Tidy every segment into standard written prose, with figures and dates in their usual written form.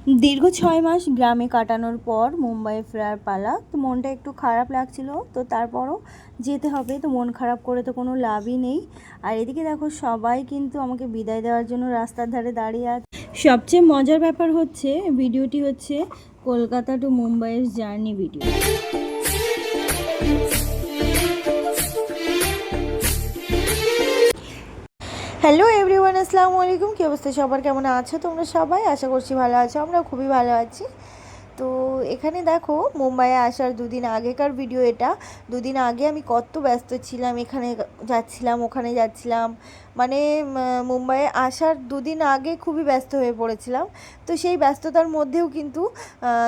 দীর্ঘ 6 মাস গ্রামে কাটানোর পর মুম্বাইয়ে ফেরার পালা। তো মনটা একটু খারাপ লাগছিল, তো তারপরও যেতে হবে, তো মন খারাপ করে তো কোনো লাভই নেই। আর এদিকে দেখো সবাই কিন্তু আমাকে বিদায় দেওয়ার জন্য রাস্তার ধারে দাঁড়িয়ে আছে। সবচেয়ে মজার ব্যাপার হচ্ছে ভিডিওটি হচ্ছে কলকাতা টু মুম্বাইয়ের জার্নি ভিডিও। হ্যালো এভরিওয়ান, আসসালামু আলাইকুম। কী অবস্থা সবার, কেমন আছো তোমরা সবাই? আশা করছি ভালো আছো, আমরা খুবই ভালো আছি। তো এখানে দেখো মুম্বাইয়ে আসার দুদিন আগেকার ভিডিও এটা। দুদিন আগে আমি কত ব্যস্ত ছিলাম, এখানে যাচ্ছিলাম ওখানে যাচ্ছিলাম, মানে মুম্বাইয়ে আসার দুদিন আগে খুবই ব্যস্ত হয়ে পড়েছিলাম। তো সেই ব্যস্ততার মধ্যেও কিন্তু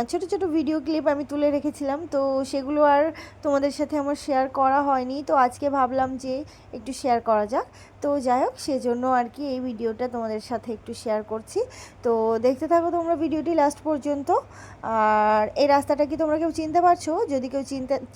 ছোট ছোট ভিডিও ক্লিপ আমি তুলে রেখেছিলাম, তো সেগুলো আর তোমাদের সাথে আমার শেয়ার করা হয়নি। তো আজকে ভাবলাম যে একটু শেয়ার করা যাক। তো যাই হোক, সেজন্য আর কি এই ভিডিওটা তোমাদের সাথে একটু শেয়ার করছি। তো দেখতে থাকো তোমরা ভিডিওটি লাস্ট পর্যন্ত। আর এই রাস্তাটা কি তোমরা কেউ চিনতে পারছো? যদি কেউ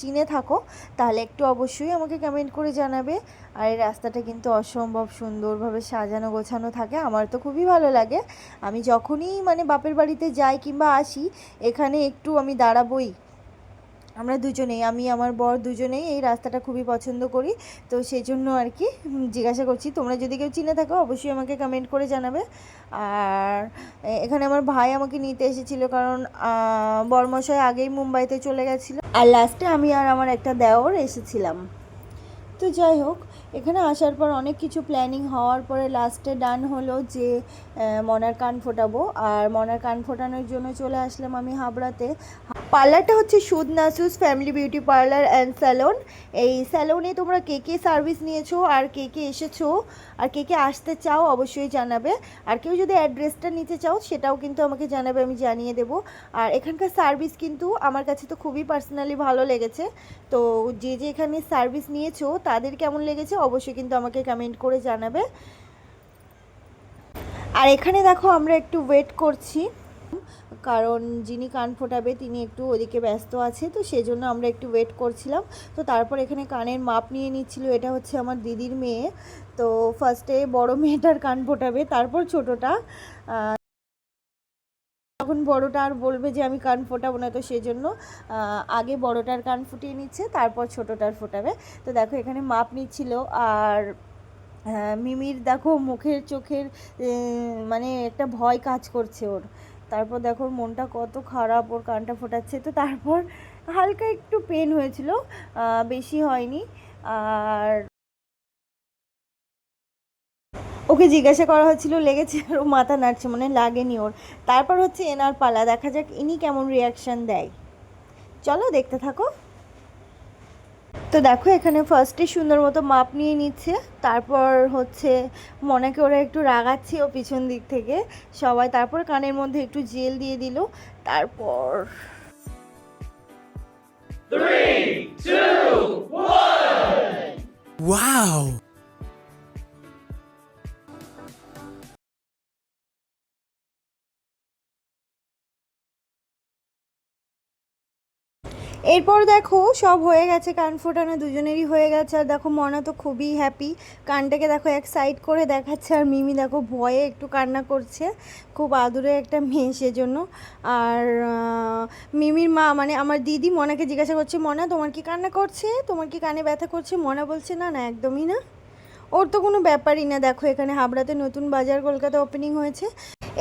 চিনে থাকো তাহলে একটু অবশ্যই আমাকে কমেন্ট করে জানাবে। আর এই রাস্তাটা কিন্তু অসম্ভব সুন্দরভাবে সাজানো গোছানো থাকে, আমার তো খুবই ভালো লাগে। আমি যখনই মানে বাপের বাড়িতে যাই কিংবা আসি, এখানে একটু আমি দাঁড়াবই। আমরা দুজনেই, আমি আমার বর দুজনেই এই রাস্তাটা খুবই পছন্দ করি। তো সেই জন্য আর কি জিজ্ঞাসা করছি, তোমরা যদি কেউ চিনে থাকো অবশ্যই আমাকে কমেন্ট করে জানাবে। আর এখানে আমার ভাই আমাকে নিতে এসেছিলো, কারণ বরমশাই আগেই মুম্বাইতে চলে গেছিলো, আর লাস্টে আমি আর আমার একটা দেওর এসেছিলাম। তো যাই হোক, এখানে আসার পর অনেক কিছু প্ল্যানিং হওয়ার পরে লাস্টে ডান হলো যে মনার কান ফোটাবো। আর মনার কান ফোটানোর জন্য চলে আসলাম আমি হাবড়াতে। পার্লারটা হচ্ছে সুদ নাসুস family beauty parlour and salon. এই স্যালনে তোমরা কে কে সার্ভিস নিয়েছো আর কে কে এসেছো আর কে কে আসতে চাও অবশ্যই জানাবে। আর কেউ যদি অ্যাড্রেসটা নিতে চাও সেটাও কিন্তু আমাকে জানাবে, আমি জানিয়ে দেবো। আর এখানকার সার্ভিস কিন্তু আমার কাছে তো খুবই পার্সোনালি ভালো লেগেছে। তো যে যে এখানে সার্ভিস নিয়েছো তাদের কেমন লেগেছে অবশ্যই কিন্তু আমাকে কমেন্ট করে জানাবে। আর এখানে দেখো আমরা একটু ওয়েট করছি, কারণ যিনি কান ফোটাবে তিনি একটু ওদিকে ব্যস্ত আছে, তো সেই জন্য আমরা একটু ওয়েট করছিলাম। তো তারপর এখানে কানের মাপ নিয়ে নিচ্ছিল, এটা হচ্ছে আমার দিদির মেয়ে। তো ফার্স্টে বড় মেয়েটার কান ফোটাবে, তারপর ছোটোটা। তখন বড়টা আর বলবে যে আমি কান ফোটাবো না, তো সেই জন্য আগে বড়টার কান ফুটিয়ে নিচ্ছে, তারপর ছোটোটার ফোটাবে। তো দেখো এখানে মাপ নিচ্ছিল। আর মিমির দেখো মুখের চোখের মানে একটা ভয় কাজ করছে ওর। তারপর দেখো ওর মনটা কত খারাপ, ওর কানটা ফোটাচ্ছে। তো তারপর হালকা একটু পেন হয়েছিল, বেশি হয়নি। আর ওকে জিজ্ঞাসা করা হচ্ছিল লেগেছে, আর ও মাথা নাড়ছে, মানে লাগেনি ওর। তারপর হচ্ছে এনার পালা, দেখা যাক ইনি কেমন রিয়াকশান দেয়। চলো দেখতে থাকো। তো দেখো এখানে ফার্স্টে সুন্দর মতো মাপ নিয়ে নিচ্ছে, তারপর হচ্ছে মনাকে ওরা একটু রাগাচ্ছে ও পিছন দিক থেকে সবাই। তারপর কানের মধ্যে একটু জেল দিয়ে দিল। তারপর 3, 2, 1 ওয়াও। এরপর দেখো সব হয়ে গেছে, কান ফোটানো দুজনেরই হয়ে গেছে। আর দেখো মনা তো খুবই হ্যাপি, কানটাকে দেখো এক সাইড করে দেখাচ্ছে। আর মিমি দেখো ভয়ে একটু কান্না করছে, খুব আদুরে একটা মেয়ে সেজন্য। আর মিমির মা মানে আমার দিদি মনাকে জিজ্ঞাসা করছে, মনা তোমার কি কান্না করছে, তোমার কি কানে ব্যথা করছে? মনা বলছে না না, একদমই না, ওর তো কোনো ব্যাপারই না। দেখো এখানে হাবড়াতে নতুন বাজার কলকাতা ওপেনিং হয়েছে।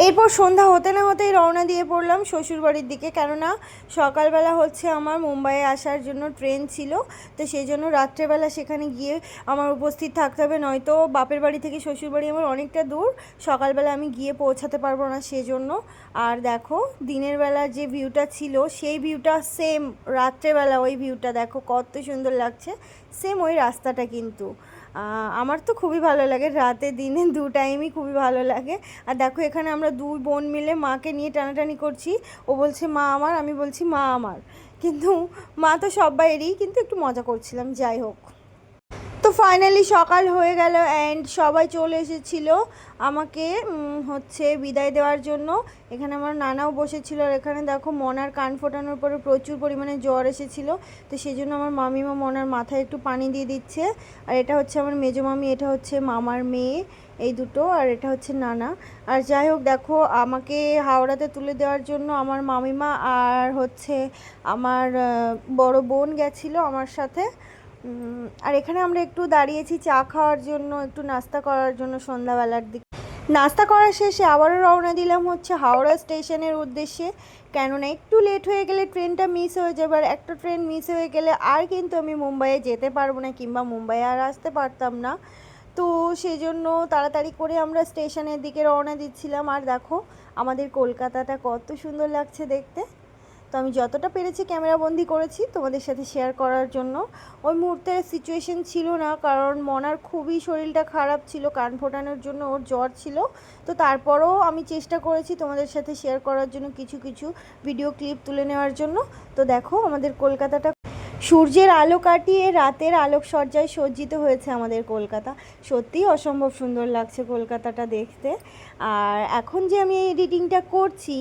এরপর সন্ধ্যা হতে না হতেই রওনা দিয়ে পড়লাম শ্বশুরবাড়ির দিকে, কেননা সকালবেলা হচ্ছে আমার মুম্বাইয়ে আসার জন্য ট্রেন ছিল। তো সেই জন্য রাত্রেবেলা সেখানে গিয়ে আমার উপস্থিত থাকতে হবে, নয়তো বাপের বাড়ি থেকে শ্বশুরবাড়ি আমার অনেকটা দূর, সকালবেলা আমি গিয়ে পৌঁছাতে পারবো না সেজন্য। আর দেখো দিনের বেলা যে ভিউটা ছিল সেই ভিউটা সেম রাত্রেবেলা, ওই ভিউটা দেখো কত সুন্দর লাগছে, সেম ওই রাস্তাটা কিন্তু আমার তো খুবই ভালো লাগে, রাতে দিনে দু টাইমই খুবই ভালো লাগে। আর দেখো এখানে আমরা দুই বোন মিলে মাকে নিয়ে টানাটানি করছি, ও বলছে মা আমার, আমি বলছি মা আমার, কিন্তু মা তো সবাইয়েরই, কিন্তু একটু মজা করছিলাম। যাই হোক, তো ফাইনালি সকাল হয়ে গেল অ্যান্ড সবাই চলে এসেছিলো আমাকে হচ্ছে বিদায় দেওয়ার জন্য। এখানে আমার নানাও বসেছিল, আর এখানে দেখো মনার কান ফোটানোর পরে প্রচুর পরিমাণে জ্বর এসেছিলো, তো সেই জন্য আমার মামিমা মনার মাথায় একটু পানি দিয়ে দিচ্ছে। আর এটা হচ্ছে আমার মেজো মামি, এটা হচ্ছে মামার মেয়ে, এই দুটো, আর এটা হচ্ছে নানা। আর যাই হোক দেখো আমাকে হাওড়াতে তুলে দেওয়ার জন্য আমার মামিমা আর হচ্ছে আমার বড় বোন গেছিলো আমার সাথে। আর এখানে আমরা একটু দাঁড়িয়েছি চা খাওয়ার জন্য, একটু নাস্তা করার জন্য সন্ধ্যাবেলার দিকে। নাস্তা করা শেষে আবারও রওনা দিলাম হচ্ছে হাওড়া স্টেশনের উদ্দেশ্যে, কেননা একটু লেট হয়ে গেলে ট্রেনটা মিস হয়ে যাবে, আর একটা ট্রেন মিস হয়ে গেলে আর কিন্তু আমি মুম্বাইয়ে যেতে পারবো না, কিংবা মুম্বাইয়ে আর আসতে পারতাম না। তো সেই জন্য তাড়াতাড়ি করে আমরা স্টেশনের দিকে রওনা দিচ্ছিলাম। আর দেখো আমাদের কলকাতাটা কত সুন্দর লাগছে দেখতে। তো আমি যতটা পেরেছি ক্যামেরাবন্দি করেছি তোমাদের সাথে শেয়ার করার জন্য। ওই মুহূর্তে সিচুয়েশন ছিল না, কারণ মনার খুবই শরীরটা খারাপ ছিল, কান ফোটানোর জন্য ওর জ্বর ছিল। তো তারপরেও আমি চেষ্টা করেছি তোমাদের সাথে শেয়ার করার জন্য, কিছু কিছু ভিডিও ক্লিপ তুলে নেওয়ার জন্য। তো দেখো আমাদের কলকাতাটা সূর্যের আলো কাটিয়ে রাতের আলোকসজ্জায় সজ্জিত হয়েছে আমাদের কলকাতা। সত্যিই অসম্ভব সুন্দর লাগছে কলকাতাটা দেখতে। আর এখন যে আমি এই এডিটিংটা করছি,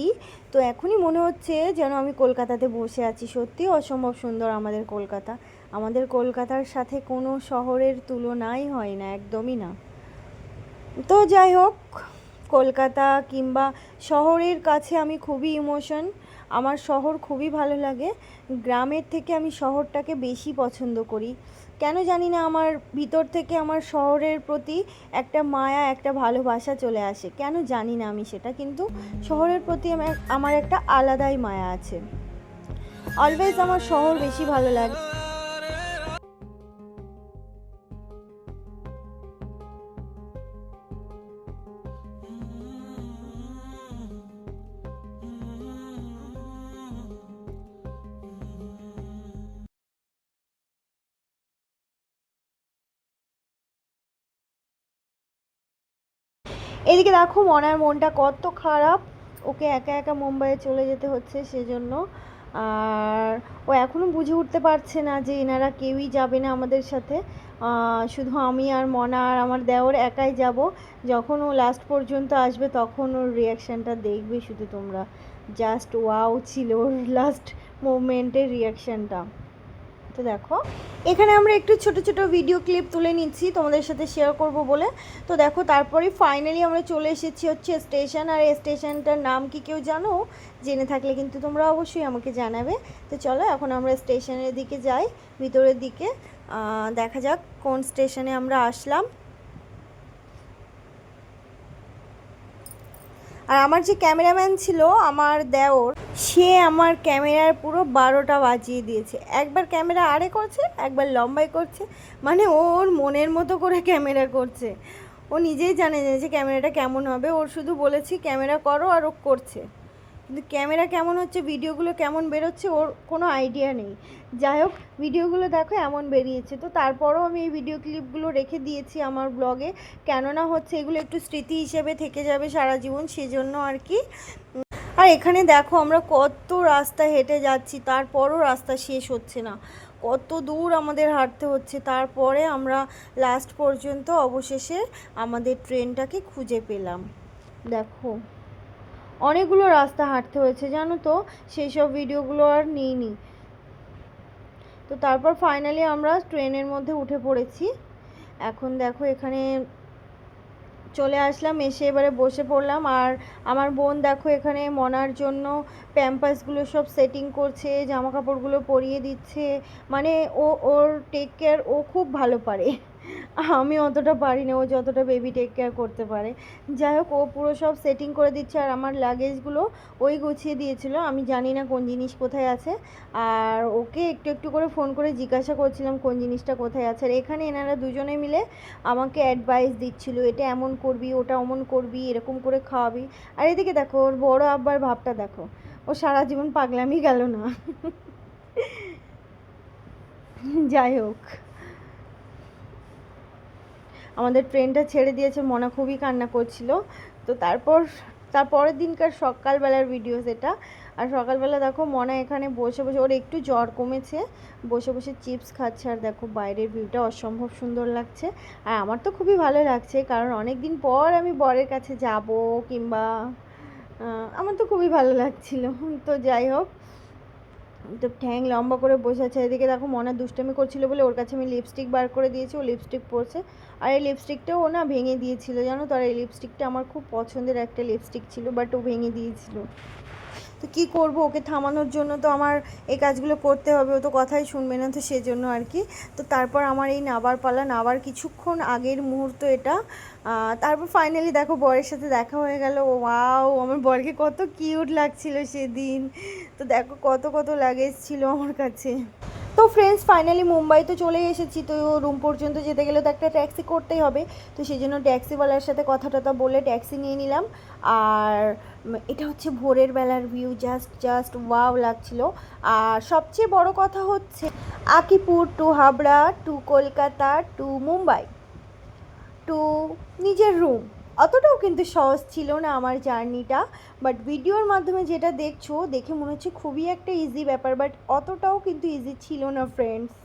তো এখনই মনে হচ্ছে যেন আমি কলকাতাতে বসে আছি। সত্যিই অসম্ভব সুন্দর আমাদের কলকাতা। আমাদের কলকাতার সাথে কোনো শহরের তুলনাই হয় না, একদমই না। তো যাই হোক, কলকাতা কিংবা শহরের কাছে আমি খুবই ইমোশন। আমার শহর খুবই ভালো লাগে, গ্রামের থেকে আমি শহরটাকে বেশি পছন্দ করি। কেন জানি না, আমার ভিতর থেকে আমার শহরের প্রতি একটা মায়া, একটা ভালোবাসা চলে আসে, কেন জানি না আমি সেটা, কিন্তু শহরের প্রতি আমার একটা আলাদাই মায়া আছে। অলওয়েজ আমার শহর বেশি ভালো লাগে। এদিকে দেখো মনার মনটা কত খারাপ, ওকে একা একা মুম্বাইয়ে চলে যেতে হচ্ছে সেজন্য। আর ও এখনও বুঝে উঠতে পারছে না যে এনারা কেউই যাবে না আমাদের সাথে, শুধু আমি আর মনা আর আমার দেওর একাই যাব। যখন ও লাস্ট পর্যন্ত আসবে তখন ওর রিয়াকশানটা দেখবে শুধু তোমরা। জাস্ট ওয়াও ছিল ওর লাস্ট মোমেন্টের রিয়াকশানটা। তো দেখো এখানে আমরা একটু ছোট ছোট ভিডিও ক্লিপ তুলে নিচ্ছি তোমাদের সাথে শেয়ার করব বলে। তো দেখো তারপরে ফাইনালি আমরা চলে এসেছি হচ্ছে স্টেশন। আর এই স্টেশনটার নাম কি কেউ জানো? জেনে থাকলে কিন্তু তোমরা অবশ্যই আমাকে জানাবে। তো চলো এখন আমরা স্টেশনের দিকে যাই, ভিতরের দিকে দেখা যাক কোন স্টেশনে আমরা আসলাম। আর আমার যে ক্যামেরাম্যান ছিল আমার দেওর, সে আমার ক্যামেরার পুরো 12টা বাজিয়ে দিয়েছে। একবার ক্যামেরা আড়ে করছে, একবার লম্বাই করছে, মানে ওর মনের মতো করে ক্যামেরা করছে। ও নিজেই জানে যে ক্যামেরাটা কেমন হবে, ওর শুধু বলেছি ক্যামেরা করো আর ও করছে, কিন্তু ক্যামেরা কেমন হচ্ছে, ভিডিওগুলো কেমন বেরোচ্ছে ওর কোনো আইডিয়া নেই। যাই হোক ভিডিওগুলো দেখো এমন বেরিয়েছে। তো তারপরও আমি এই ভিডিও ক্লিপগুলো রেখে দিয়েছি আমার ব্লগে, কেননা হচ্ছে এগুলো একটু স্মৃতি হিসেবে থেকে যাবে সারা জীবন, সেজন্য আর কি। আর এখানে দেখো আমরা কত রাস্তা হেঁটে যাচ্ছি, তারপরও রাস্তা শেষ হচ্ছে না, কত দূর আমাদের হাঁটতে হচ্ছে। তারপরে আমরা লাস্ট পর্যন্ত অবশেষে আমাদের ট্রেনটাকে খুঁজে পেলাম। দেখো অনেকগুলো রাস্তা হাঁটতে হয়েছে জানো তো, সেই সব ভিডিওগুলো আর নিইনি। তো তারপর ফাইনালি আমরা ট্রেনের মধ্যে উঠে পড়েছি। এখন দেখো এখানে চলে আসলাম, এসে এবারে বসে পড়লাম। আর আমার বোন দেখো এখানে মনার জন্য প্যাম্পাসগুলো সব সেটিং করছে, জামা কাপড়গুলো পরিয়ে দিচ্ছে, মানে ওর টেক কেয়ার ও খুব ভালো পারে। আমি অতটা পারি না ও যতটা বেবি টেক কেয়ার করতে পারে। যাই হোক ও পুরো সব সেটিং করে দিচ্ছে। আর আমার লাগেজগুলো ওই গুছিয়ে দিয়েছিল, আমি জানি না কোন জিনিস কোথায় আছে। আর ওকে একটু একটু করে ফোন করে জিজ্ঞাসা করছিলাম কোন জিনিসটা কোথায় আছে। আর এখানে এনারা দুজনে মিলে আমাকে অ্যাডভাইস দিচ্ছিল, এটা এমন করবি, ওটা অমন করবি, এরকম করে খাওয়াবি। আর এদিকে দেখো ওর বড় আব্বার ভাবটা দেখো, ও সারা জীবন পাগলামি গেল না। যাই হোক আমাদের ট্রেনটা ছেড়ে দিয়েছে, মনা খুবই কান্না করছিল। তো তারপর তারপরের দিনকার সকালবেলার ভিডিও সেটা। আর সকালবেলা দেখো মনা এখানে বসে বসে, ওর একটু জ্বর কমেছে, বসে বসে চিপস খাচ্ছে। আর দেখো বাইরের ভিউটা অসম্ভব সুন্দর লাগছে। আর আমার তো খুবই ভালো লাগছে, কারণ অনেক দিন পর আমি বরের কাছে যাব, কিংবা আমার তো খুবই ভালো লাগছিল। তো যাই হোক, তো ঠ্যাং লম্বা করে বসে আছে। এদিকে দেখো মনা দুষ্টামি করছিল বলে ওর কাছে আমি লিপস্টিক বার করে দিয়েছি, ও লিপস্টিক পরছে। আর এই লিপস্টিকটাও ও না ভেঙে দিয়েছিল, জানো তো। আর এই লিপস্টিকটা আমার খুব পছন্দের একটা লিপস্টিক ছিল, বাট ও ভেঙে দিয়েছিল। তো কী করবো, ওকে থামানোর জন্য তো আমার এই কাজগুলো করতে হবে, ও তো কথাই শুনবে না, তো সেজন্য আর কি। তো তারপর আমার এই নাবার পালা, নাবার কিছুক্ষণ আগের মুহূর্ত এটা। তারপর ফাইনালি দেখো বরের সাথে দেখা হয়ে গেল। ওয়াও, আমার বরকে কত কিউট লাগছিল সেদিন। তো দেখো কত কত লাগেজ ছিল আমার কাছে। তো ফ্রেন্ডস, ফাইনালি মুম্বাই তো চলে এসেছি। তো রুম পর্যন্ত যেতে গেলে তো একটা ট্যাক্সি করতেই হবে। তো সেই জন্য ট্যাক্সিওয়ালার সাথে কথা টথা বলে ট্যাক্সি নিয়ে নিলাম। আর এটা হচ্ছে ভোরের বেলার ভিউ, জাস্ট ওয়াও লাগছিল। আর সবচেয়ে বড় কথা হচ্ছে Akipur to Habra to Kolkata to Mumbai to নিজের রুম, অতটাও কিন্তু সহজ ছিল না আমার জার্নিটা। বাট ভিডিওর মাধ্যমে যেটা দেখছো, দেখে মনে হচ্ছে খুবই একটা ইজি ব্যাপার, বাট অতটাও কিন্তু ইজি ছিল না ফ্রেন্ডস।